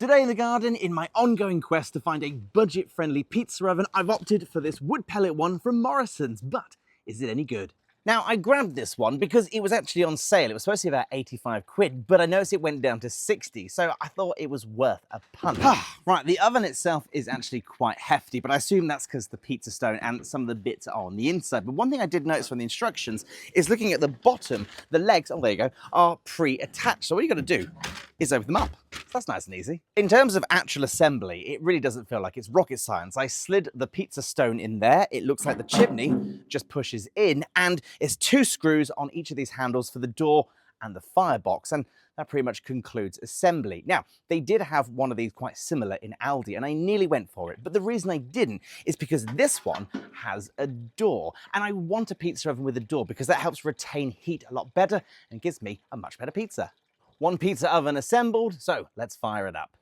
Today in the garden, in my ongoing quest to find a budget-friendly pizza oven, I've opted for this wood pellet one from Morrisons, but is it any good? Now, I grabbed this one because it was actually on sale. It was supposed to be about 85 quid, but I noticed it went down to 60, so I thought it was worth a punt. Right, the oven itself is actually quite hefty, but I assume that's because the pizza stone and some of the bits are on the inside. But one thing I did notice from the instructions is looking at the bottom, the legs, oh, there you go, are pre-attached. So what you got to do is open them up. So that's nice and easy. In terms of actual assembly, it really doesn't feel like it's rocket science. I slid the pizza stone in there. It looks like the chimney just pushes in, and it's 2 screws on each of these handles for the door and the firebox, and that pretty much concludes assembly. Now, they did have one of these quite similar in Aldi, and I nearly went for it, but the reason I didn't is because this one has a door, and I want a pizza oven with a door because that helps retain heat a lot better and gives me a much better pizza. One pizza oven assembled, so let's fire it up.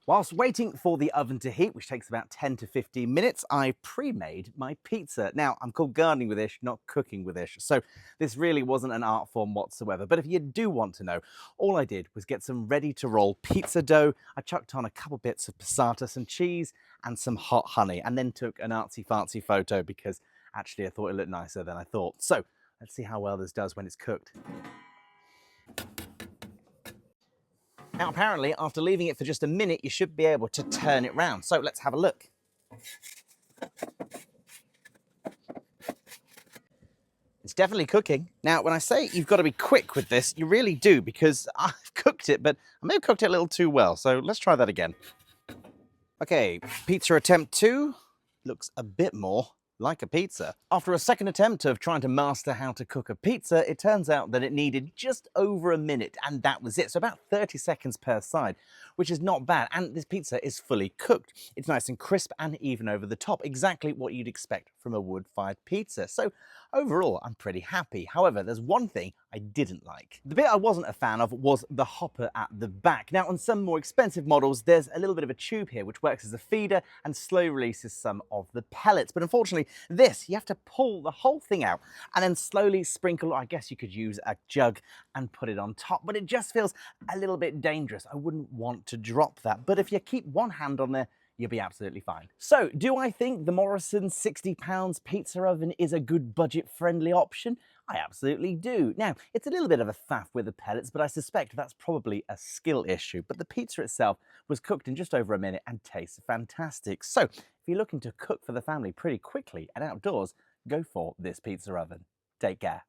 Whilst waiting for the oven to heat, which takes about 10 to 15 minutes, I pre-made my pizza. Now, I'm called gardening with ish, not cooking with ish, so this really wasn't an art form whatsoever. But if you do want to know, all I did was get some ready-to-roll pizza dough. I chucked on a couple bits of passata, some cheese, and some hot honey, and then took an artsy-fartsy photo because actually I thought it looked nicer than I thought. So, let's see how well this does when it's cooked. Now, apparently, after leaving it for just a minute, you should be able to turn it round. So let's have a look. It's definitely cooking. Now, when I say you've got to be quick with this, you really do, because I've cooked it, but I may have cooked it a little too well. So let's try that again. Okay, pizza attempt 2 looks a bit more like a pizza. After a second attempt of trying to master how to cook a pizza, it turns out that it needed just over a minute, and that was it. So about 30 seconds per side, which is not bad. And this pizza is fully cooked. It's nice and crisp and even over the top, exactly what you'd expect from a wood-fired pizza. So overall, I'm pretty happy. However, there's one thing I didn't like. The bit I wasn't a fan of was the hopper at the back. Now, on some more expensive models, there's a little bit of a tube here, which works as a feeder and slowly releases some of the pellets. But unfortunately, this, you have to pull the whole thing out and then slowly sprinkle, I guess you could use a jug and put it on top, but it just feels a little bit dangerous. I wouldn't want to drop that, but if you keep one hand on there, you'll be absolutely fine. So, do I think the Morrisons £60 pizza oven is a good budget-friendly option? I absolutely do. Now, it's a little bit of a faff with the pellets, but I suspect that's probably a skill issue. But the pizza itself was cooked in just over a minute and tastes fantastic. So, if you're looking to cook for the family pretty quickly and outdoors, go for this pizza oven. Take care.